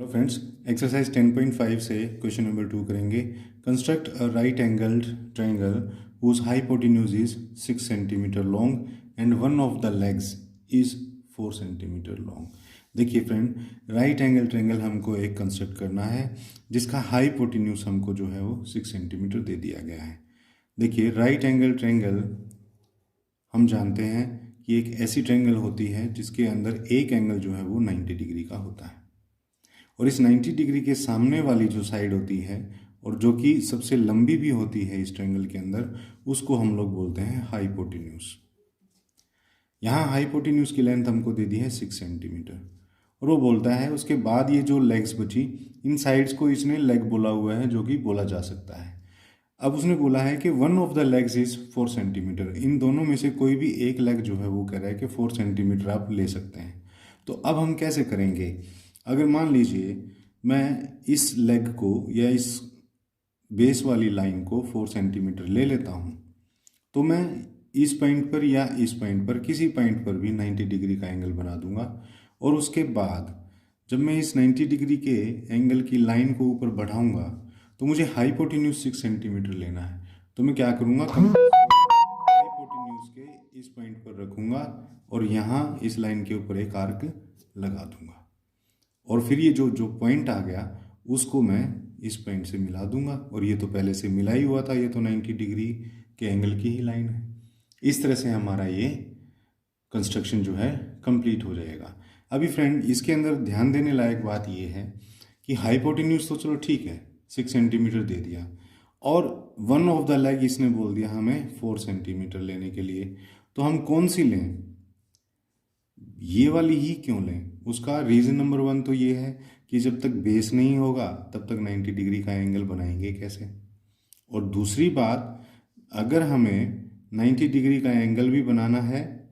Hello friends, exercise 10.5 से question number 2 करेंगे। Construct a right angled triangle whose hypotenuse is 6 centimetre long and one of the legs is 4 centimetre long. देखिए friend, right angle triangle हमको एक construct करना है जिसका hypotenuse हमको जो है वो 6 सेंटीमीटर दे दिया गया है। देखिए, राइट एंगल ट्रायंगल हम जानते हैं कि एक ऐसी ट्रायंगल होती है जिसके अंदर एक एंगल जो है वो 90 डिग्री का होता है, और इस 90 डिग्री के सामने वाली जो साइड होती है और जो कि सबसे लंबी भी होती है इस ट्रायंगल के अंदर, उसको हम लोग बोलते हैं हाइपोटेन्यूज। यहाँ हाइपोटेन्यूज की लेंथ हमको दे दी है 6 सेंटीमीटर, और वो बोलता है उसके बाद ये जो लेग्स बची, इन साइड्स को इसने लेग बोला हुआ है जो कि बोला जा सकता है। अब उसने बोला है कि one of the legs is 4 centimetre. इन दोनों में से कोई भी एक लेग जो है वो कह रहा है कि 4 सेंटीमीटर आप ले सकते हैं। तो अब हम कैसे करेंगे? अगर मान लीजिए मैं इस लेग को या इस बेस वाली लाइन को 4 सेंटीमीटर ले लेता हूँ, तो मैं इस पॉइंट पर या इस पॉइंट पर किसी पॉइंट पर भी 90 डिग्री का एंगल बना दूंगा, और उसके बाद जब मैं इस 90 डिग्री के एंगल की लाइन को ऊपर बढ़ाऊंगा तो मुझे हाइपोटेन्यूज 6 सेंटीमीटर लेना है। तो मैं क्या करूँगा, हाइपोटेन्यूज के इस पॉइंट पर रखूँगा और यहाँ इस लाइन के ऊपर एक आर्क लगा दूंगा, और फिर ये जो जो पॉइंट आ गया उसको मैं इस पॉइंट से मिला दूंगा, और ये तो पहले से मिला ही हुआ था, ये तो 90 डिग्री के एंगल की ही लाइन है। इस तरह से हमारा ये कंस्ट्रक्शन जो है कंप्लीट हो जाएगा। अभी फ्रेंड, इसके अंदर ध्यान देने लायक बात ये है कि हाइपोटेन्यूज तो चलो ठीक है, 6 सेंटीमीटर दे दिया, और वन ऑफ द लेग इसने बोल दिया हमें 4 सेंटीमीटर लेने के लिए। तो हम कौन सी लें? ये वाली ही क्यों लें? उसका रीज़न नंबर 1 तो ये है कि जब तक बेस नहीं होगा तब तक 90 डिग्री का एंगल बनाएंगे कैसे। और दूसरी बात, अगर हमें 90 डिग्री का एंगल भी बनाना है,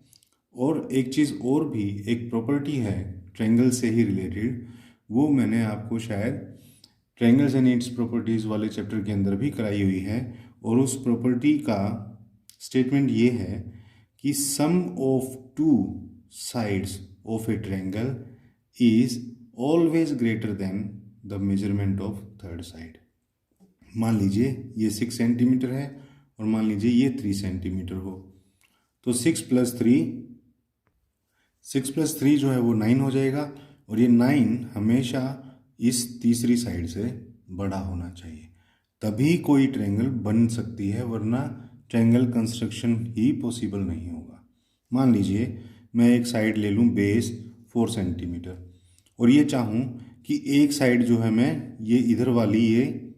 और एक चीज़ और भी, एक प्रॉपर्टी है ट्रायंगल से ही रिलेटेड, वो मैंने आपको शायद ट्रायंगल्स एंड इट्स प्रॉपर्टीज़ वाले चैप्टर के अंदर भी कराई हुई है, और उस प्रॉपर्टी का स्टेटमेंट ये है कि sum of two sides of a triangle is always greater than the measurement of third side। मान लीजिए ये 6 सेंटीमीटर है और मान लीजिए ये 3 सेंटीमीटर हो, तो 6 + 3 जो है वो 9 हो जाएगा, और ये 9 हमेशा इस तीसरी साइड से बड़ा होना चाहिए, तभी कोई ट्रायंगल बन सकती है, वरना ट्रायंगल कंस्ट्रक्शन ही पॉसिबल नहीं होगा। मान लीजिए मैं एक साइड ले लूँ बेस 4 सेंटीमीटर, और ये चाहूँ कि एक साइड जो है मैं ये इधर वाली ये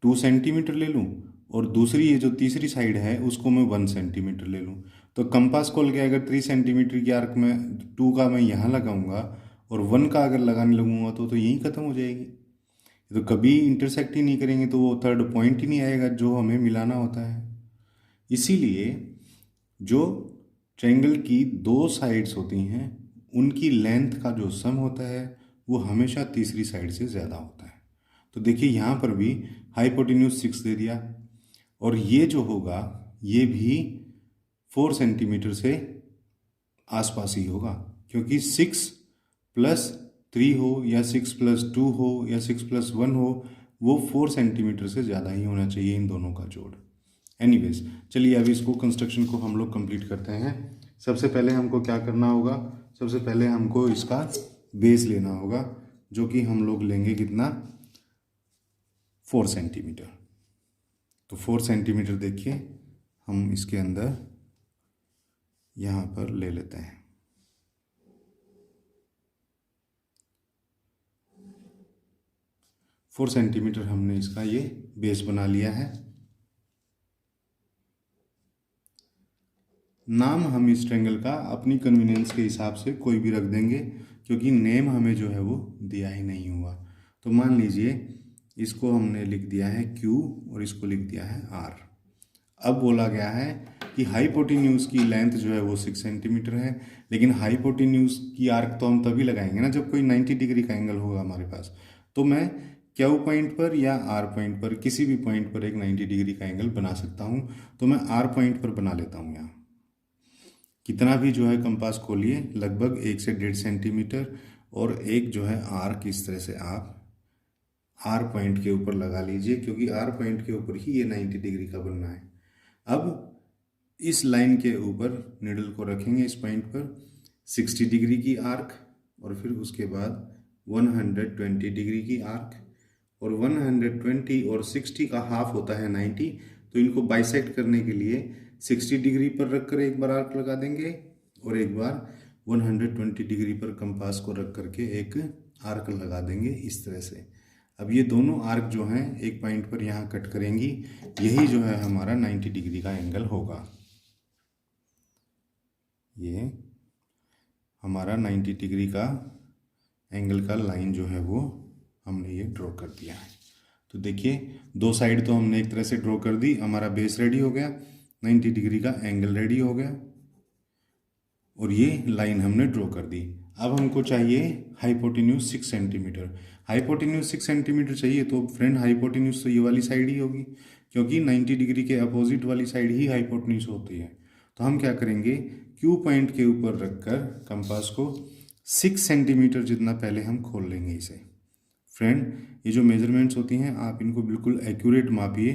2 सेंटीमीटर ले लूँ, और दूसरी ये जो तीसरी साइड है उसको मैं 1 सेंटीमीटर ले लूँ। तो कंपास खोल के अगर 3 सेंटीमीटर की आर्क में 2 का मैं यहाँ लगाऊंगा और 1 का अगर लगाने लगूंगा तो यहीं ख़त्म हो जाएगी। तो कभी इंटरसेक्ट ही नहीं करेंगे, तो वो थर्ड पॉइंट ही नहीं आएगा जो हमें मिलाना होता है। इसीलिए जो ट्रायंगल की 2 साइड्स होती हैं उनकी लेंथ का जो सम होता है वो हमेशा तीसरी साइड से ज़्यादा होता है। तो देखिए यहाँ पर भी हाइपोटेन्यूज 6 दे दिया, और ये जो होगा ये भी 4 सेंटीमीटर से आसपास ही होगा, क्योंकि 6 + 3 हो या 6 + 2 हो या 6 + 1 हो, वो 4 सेंटीमीटर से ज़्यादा ही होना चाहिए इन दोनों का जोड़। एनीवेज, चलिए अभी इसको कंस्ट्रक्शन को हम लोग कंप्लीट करते हैं। सबसे पहले हमको क्या करना होगा? सबसे पहले हमको इसका बेस लेना होगा, जो कि हम लोग लेंगे कितना? 4 सेंटीमीटर। तो 4 सेंटीमीटर देखिए हम इसके अंदर यहाँ पर ले लेते हैं। फोर सेंटीमीटर हमने इसका ये बेस बना लिया है। नाम हम इस ट्रायंगल का अपनी कन्वीनियंस के हिसाब से कोई भी रख देंगे, क्योंकि नेम हमें जो है वो दिया ही नहीं हुआ। तो मान लीजिए इसको हमने लिख दिया है Q और इसको लिख दिया है R। अब बोला गया है कि हाइपोटेन्यूज की लेंथ जो है वो 6 सेंटीमीटर है, लेकिन हाइपोटेन्यूज की आर्क तो हम तभी लगाएंगे ना जब कोई 90 डिग्री का एंगल होगा हमारे पास। तो मैं Q पॉइंट पर या R पॉइंट पर, किसी भी पॉइंट पर एक 90 डिग्री का एंगल बना सकता हूँ। तो मैं R पॉइंट पर बना लेता हूँ। यहाँ कितना भी जो है कंपास खोलिए, लगभग 1 से 1.5 सेंटीमीटर, और एक जो है आर्क इस तरह से आप आर पॉइंट के ऊपर लगा लीजिए, क्योंकि आर पॉइंट के ऊपर ही ये 90 डिग्री का बनना है। अब इस लाइन के ऊपर निडल को रखेंगे इस पॉइंट पर 60 डिग्री की आर्क, और फिर उसके बाद 120 डिग्री की आर्क, और 120 और 60 का हाफ होता है 90, तो इनको बाइसेक्ट करने के लिए 60 डिग्री पर रखकर एक बार आर्क लगा देंगे और एक बार 120 डिग्री पर कंपास को रख करके एक आर्क लगा देंगे इस तरह से। अब ये दोनों आर्क जो हैं एक पॉइंट पर यहाँ कट करेंगी, यही जो है हमारा 90 डिग्री का एंगल होगा। ये हमारा 90 डिग्री का एंगल का लाइन जो है वो हमने ये ड्रॉ कर दिया है। तो देखिए दो साइड तो हमने एक तरह से ड्रॉ कर दी, हमारा बेस रेडी हो गया, 90 डिग्री का एंगल रेडी हो गया, और ये लाइन हमने ड्रॉ कर दी। अब हमको चाहिए हाइपोटेन्यूज 6 सेंटीमीटर। हाइपोटेन्यूज 6 सेंटीमीटर चाहिए तो फ्रेंड हाइपोटेन्यूज तो ये वाली साइड ही होगी, क्योंकि 90 डिग्री के अपोजिट वाली साइड ही हाइपोटेन्यूज होती है। तो हम क्या करेंगे, क्यू पॉइंट के ऊपर रखकर कंपास को 6 सेंटीमीटर जितना पहले हम खोल लेंगे इसे। फ्रेंड ये जो मेजरमेंट्स होती हैं आप इनको बिल्कुल एक्यूरेट मापिए,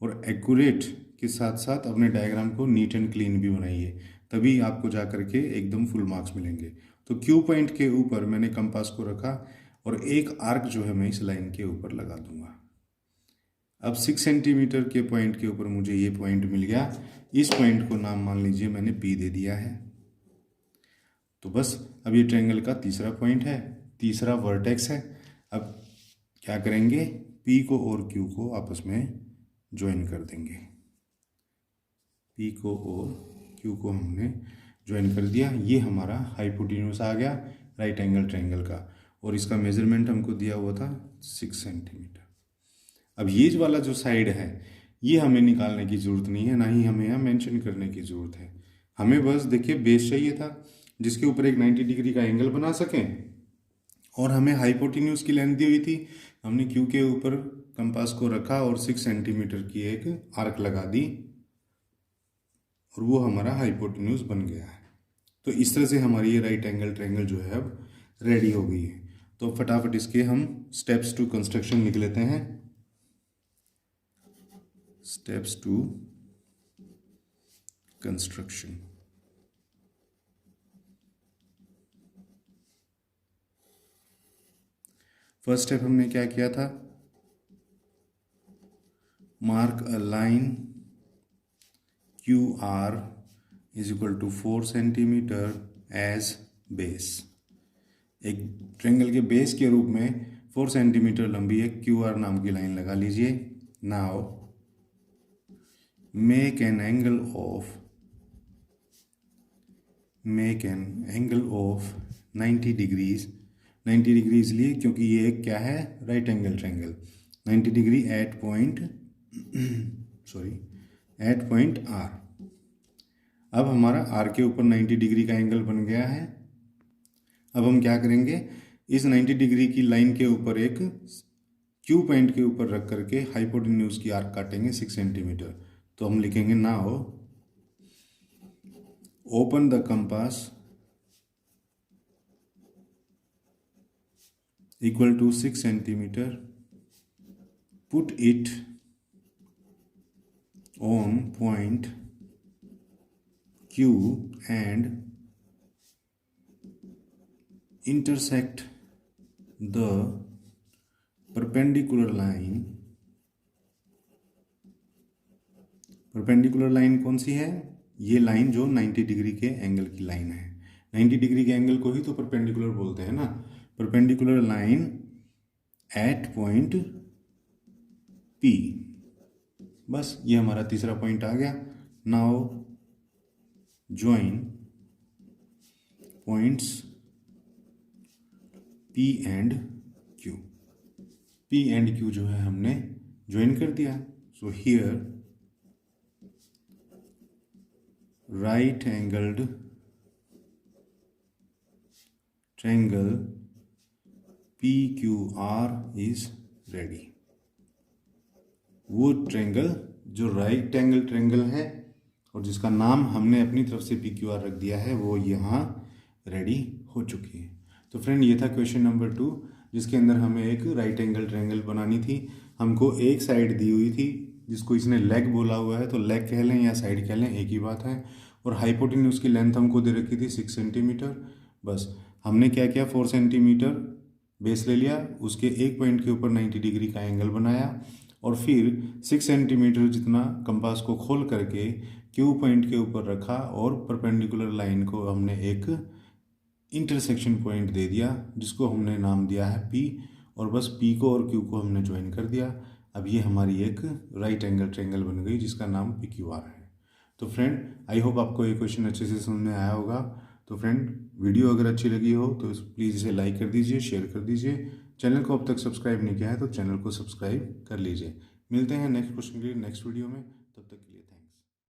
और एक्यूरेट के साथ साथ अपने डायग्राम को नीट एंड क्लीन भी बनाइए, तभी आपको जा करके एकदम फुल मार्क्स मिलेंगे। तो क्यू पॉइंट के ऊपर मैंने कंपास को रखा और एक आर्क जो है मैं इस लाइन के ऊपर लगा दूंगा। अब 6 सेंटीमीटर के पॉइंट के ऊपर मुझे ये पॉइंट मिल गया, इस पॉइंट को नाम मान लीजिए मैंने पी दे दिया है। तो बस अब ये ट्रायंगल का तीसरा पॉइंट है, तीसरा वर्टेक्स है। अब क्या करेंगे, पी को और क्यू को आपस में ज्वाइन कर देंगे। पी को और क्यू को हमने ज्वाइन कर दिया, ये हमारा हाइपोटेन्यूज आ गया राइट एंगल ट्रायंगल का, और इसका मेजरमेंट हमको दिया हुआ था 6 सेंटीमीटर। अब ये वाला जो साइड है ये हमें निकालने की ज़रूरत नहीं है, ना ही हमें यहाँ मेंशन करने की ज़रूरत है। हमें बस देखिए बेस चाहिए था जिसके ऊपर एक 90 डिग्री का एंगल बना सकें, और हमें हाइपोटेन्यूज की लेंथ दी हुई थी। हमने क्यू के ऊपर कंपास को रखा और 6 सेंटीमीटर की एक आर्क लगा दी, और वो हमारा हाइपोटेन्यूज बन गया है। तो इस तरह से हमारी ये राइट एंगल ट्रायंगल जो है अब रेडी हो गई है। तो फटाफट इसके हम स्टेप्स टू कंस्ट्रक्शन लिख लेते हैं। Steps to construction. First step हमने क्या किया था, mark a line QR is equal to 4 centimetre as base. एक ट्रायंगल के बेस के रूप में 4 सेंटीमीटर लंबी एक QR नाम की लाइन लगा लीजिए। Now make an angle of 90 degrees. 90 degree इसलिए क्योंकि ये एक क्या है, right angle triangle. 90 degree at point R। अब हमारा R के ऊपर 90 डिग्री का एंगल बन गया है। अब हम क्या करेंगे, इस 90 डिग्री की लाइन के ऊपर एक Q पॉइंट के ऊपर रख करके हाइपोटेन्यूज की आर्क काटेंगे 6 सेंटीमीटर। तो हम लिखेंगे now open the compass equal to 6 centimeter, put it on point Q and intersect the perpendicular line। Perpendicular line कौन सी है, ये लाइन जो 90 डिग्री के एंगल की लाइन है। 90 डिग्री के एंगल को ही तो परपेंडिकुलर बोलते हैं ना। Perpendicular line at point P। बस ये हमारा तीसरा पॉइंट आ गया। Now join points P and Q। P and Q जो है हमने ज्वाइन कर दिया। So here right angled triangle PQR is ready. वो ट्रायंगल जो राइट एंगल ट्रायंगल है और जिसका नाम हमने अपनी तरफ से PQR रख दिया है, वो यहाँ रेडी हो चुकी है। तो फ्रेंड ये था क्वेश्चन नंबर 2, जिसके अंदर हमें एक राइट एंगल ट्रायंगल बनानी थी। हमको एक साइड दी हुई थी जिसको इसने लेग बोला हुआ है, तो लेग कह लें या साइड कह लें एक ही बात है। और हाइपोटेन्यूज की लेंथ हमको दे रखी थी 6 सेंटीमीटर। बस हमने क्या किया, 4 सेंटीमीटर बेस ले लिया, उसके एक पॉइंट के ऊपर 90 डिग्री का एंगल बनाया और फिर 6 सेंटीमीटर जितना कंपास को खोल करके क्यू पॉइंट के ऊपर रखा और परपेंडिकुलर लाइन को हमने एक इंटरसेक्शन पॉइंट दे दिया जिसको हमने नाम दिया है पी, और बस पी को और क्यू को हमने ज्वाइन कर दिया। अब ये हमारी एक राइट एंगल ट्रायंगल बन गई जिसका नाम पी क्यू आर है। तो फ्रेंड आई होप आपको ये क्वेश्चन अच्छे से समझ में आया होगा। तो फ्रेंड वीडियो अगर अच्छी लगी हो तो प्लीज़ इसे लाइक कर दीजिए, शेयर कर दीजिए। चैनल को अब तक सब्सक्राइब नहीं किया है तो चैनल को सब्सक्राइब कर लीजिए। मिलते हैं नेक्स्ट क्वेश्चन के लिए नेक्स्ट वीडियो में।